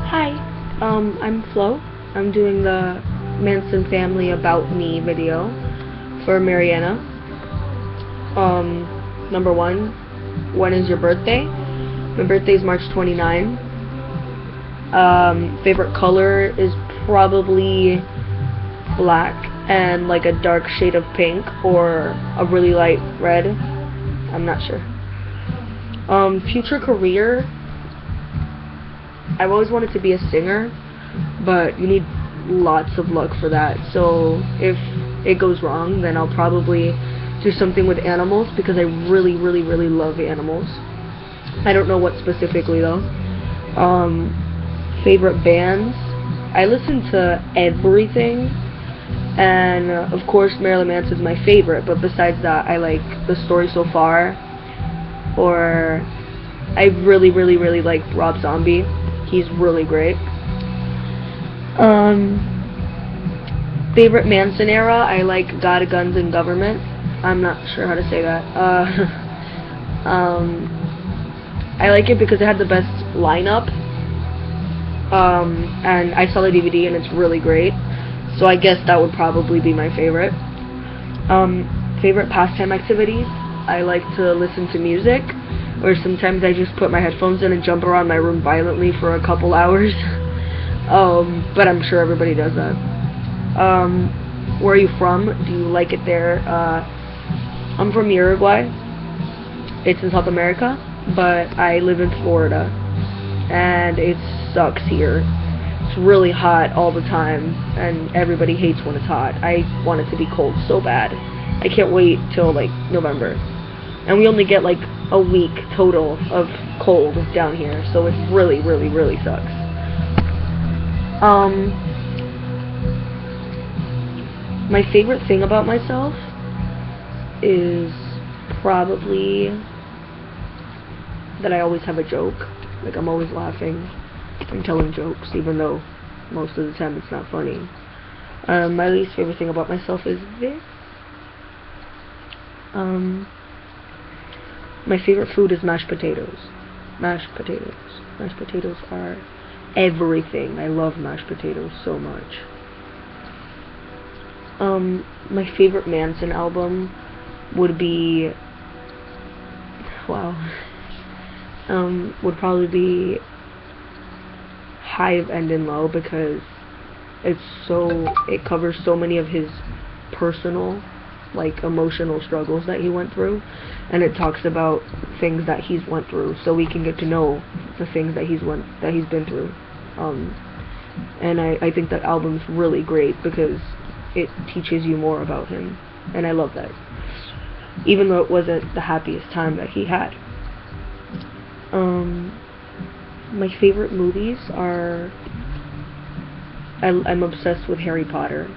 Hi, I'm Flo. I'm doing the Manson family about me video for Marianna. Number one, when is your birthday? My birthday is March 29. Favorite color is probably black and like a dark shade of pink or a really light red. I'm not sure. Future career, I've always wanted to be a singer, but you need lots of luck for that. So if it goes wrong, then I'll probably do something with animals because I really, really, really love animals. I don't know what specifically though. Favorite bands, I listen to everything, and of course Marilyn Manson's my favorite, but besides that I like The Story So Far, or I really, really, really like Rob Zombie. He's really great. Favorite Manson era, I like God, Guns, and Government. I'm not sure how to say that. I like it because it had the best lineup. And I saw the DVD and it's really great. So I guess that would probably be my favorite. Favorite pastime activities, I like to listen to music, or sometimes I just put my headphones in and jump around my room violently for a couple hours. But I'm sure everybody does that. Where are you from? Do you like it there? I'm from Uruguay. It's in South America, but I live in Florida, and it sucks here. It's really hot all the time, and everybody hates when it's hot. I want it to be cold so bad. I can't wait till like November. And we only get like a week total of cold down here, so it really, really, really sucks. My favorite thing about myself is probably that I always have a joke. Like, I'm always laughing and telling jokes, even though most of the time it's not funny. My least favorite thing about myself is this. My favorite food is mashed potatoes. Mashed potatoes. Mashed potatoes are everything. I love mashed potatoes so much. My favorite Manson album would be, would probably be Hive End in Low, because it covers so many of his personal, like, emotional struggles that he went through, and it talks about things that he's went through, so we can get to know the things that he's been through. And I think that album's really great because it teaches you more about him, and I love that, even though it wasn't the happiest time that he had. My favorite movies are, I'm obsessed with Harry Potter,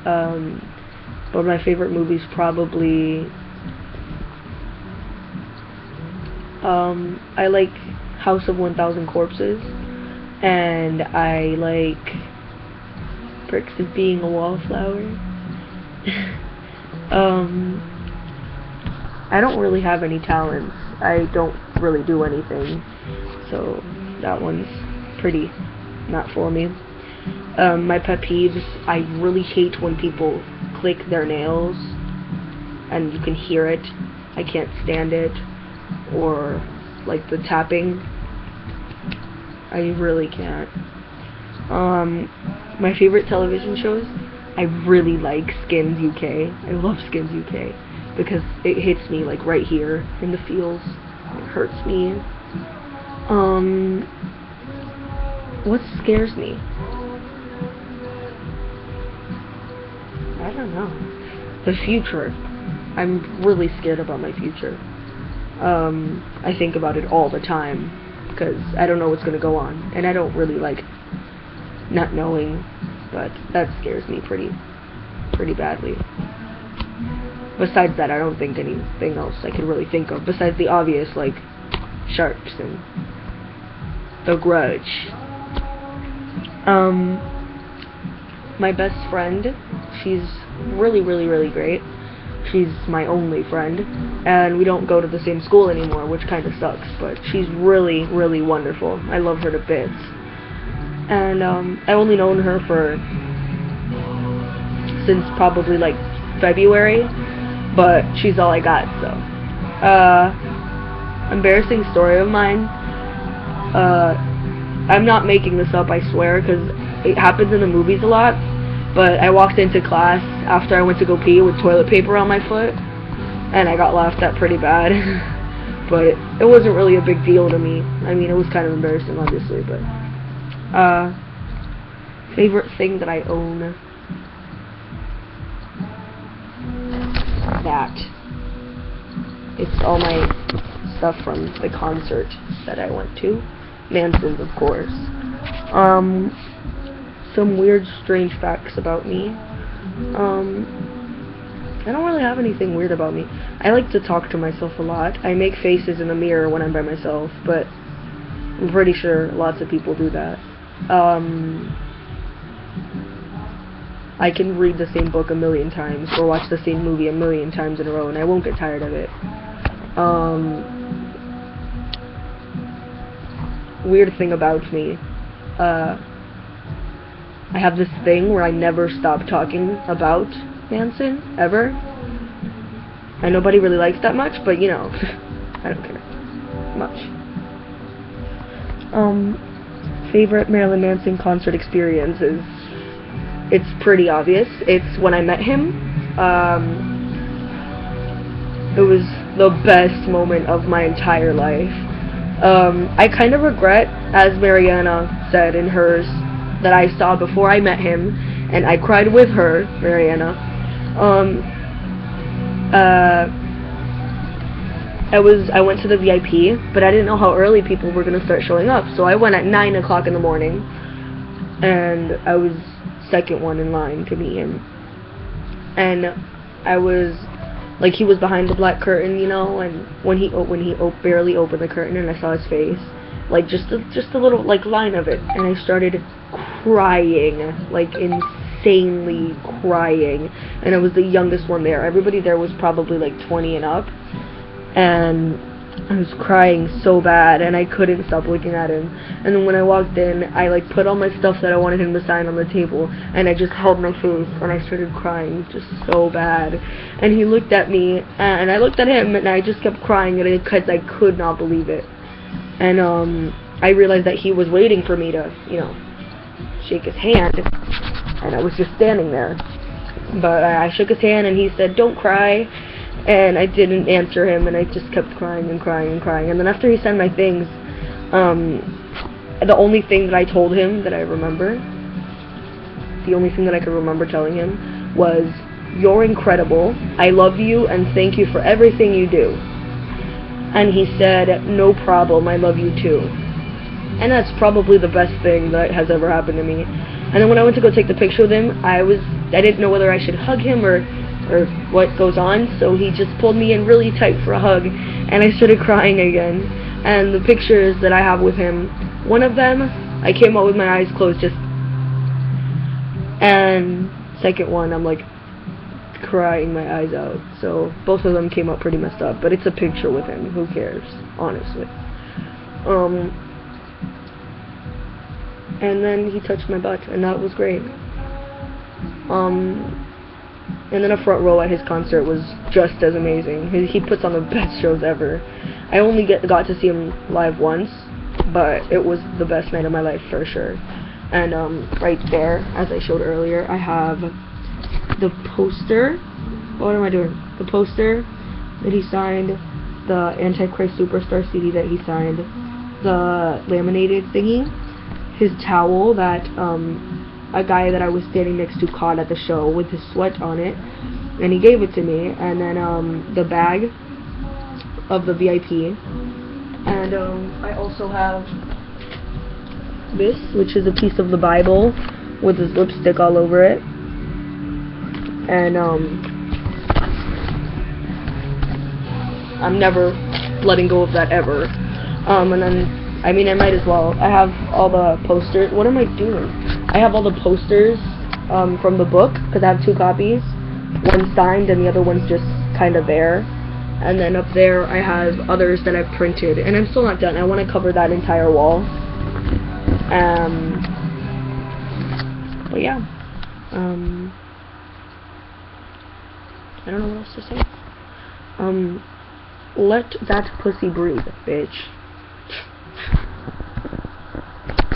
but my favorite movies probably, I like House of 1000 Corpses, and I like Perks of Being a Wallflower. I don't really have any talents. I don't really do anything, so that one's pretty not for me. My pet peeves, I really hate when people click their nails and you can hear it. I can't stand it. Or like the tapping, I really can't. My favorite television shows, I really like Skins UK. I love Skins UK because it hits me like right here in the feels. It hurts me. What scares me? I don't know. The future. I'm really scared about my future. I think about it all the time because I don't know what's going to go on, and I don't really like not knowing, but that scares me pretty badly. Besides that, I don't think anything else I could really think of besides the obvious, like sharks and The Grudge. My best friend, she's really, really, really great. She's my only friend, and we don't go to the same school anymore, which kind of sucks, but she's really, really wonderful. I love her to bits. and I only known her since probably like February, but she's all I got. So, embarrassing story of mine. I'm not making this up, I swear, because it happens in the movies a lot. But I walked into class after I went to go pee with toilet paper on my foot, and I got laughed at pretty bad. But it wasn't really a big deal to me. I mean, it was kind of embarrassing, obviously, but favorite thing that I own. That. It's all my stuff from the concert that I went to. Manson's, of course. Some weird, strange facts about me. I don't really have anything weird about me. I like to talk to myself a lot. I make faces in the mirror when I'm by myself, but I'm pretty sure lots of people do that. I can read the same book a million times or watch the same movie a million times in a row and I won't get tired of it. Weird thing about me, I have this thing where I never stop talking about Manson, ever. And nobody really likes that much, but you know, I don't care much. Favorite Marilyn Manson concert experience is, it's pretty obvious. It's when I met him. It was the best moment of my entire life. I kind of regret, as Marianna said in hers, that I saw before I met him, and I cried with her, Marianna. I went to the VIP, but I didn't know how early people were gonna start showing up, so I went at 9 o'clock in the morning, and I was second one in line to meet him. And I was like, he was behind the black curtain, you know, and when he barely opened the curtain and I saw his face, like just a little like line of it, and I started crying, like insanely crying, and I was the youngest one there. Everybody there was probably like 20 and up, and I was crying so bad, and I couldn't stop looking at him. And then when I walked in, I like put all my stuff that I wanted him to sign on the table, and I just held my face, and I started crying just so bad. And he looked at me, and I looked at him, and I just kept crying, because I could not believe it. And I realized that he was waiting for me to, you know, shake his hand, and I was just standing there. But I shook his hand, and he said, "Don't cry." And I didn't answer him, and I just kept crying and crying and crying. And then after he signed my things, the only thing that I told him that I remember, the only thing that I could remember telling him was, "You're incredible, I love you, and thank you for everything you do." And he said, "No problem, I love you too." And that's probably the best thing that has ever happened to me. And then when I went to go take the picture with him, I didn't know whether I should hug him or what goes on, so he just pulled me in really tight for a hug, and I started crying again. And the pictures that I have with him, one of them, I came out with my eyes closed, and second one, I'm like crying my eyes out. So both of them came out pretty messed up, but it's a picture with him, who cares, honestly. And then he touched my butt, and that was great. And then a front row at his concert was just as amazing. He puts on the best shows ever. I only got to see him live once, but it was the best night of my life for sure. And right there, as I showed earlier, I have the poster. What am I doing? The poster that he signed, the Antichrist Superstar CD that he signed, the laminated thingy, his towel that a guy that I was standing next to caught at the show with his sweat on it, and he gave it to me, and then the bag of the VIP, and I also have this, which is a piece of the Bible with his lipstick all over it, and I'm never letting go of that ever. And then, I mean, I might as well. I have all the posters. What am I doing? I have all the posters from the book, because I have 2 copies. One signed and the other one's just kind of there. And then up there I have others that I've printed. And I'm still not done. I want to cover that entire wall. But yeah, I don't know what else to say. Let that pussy breathe, bitch.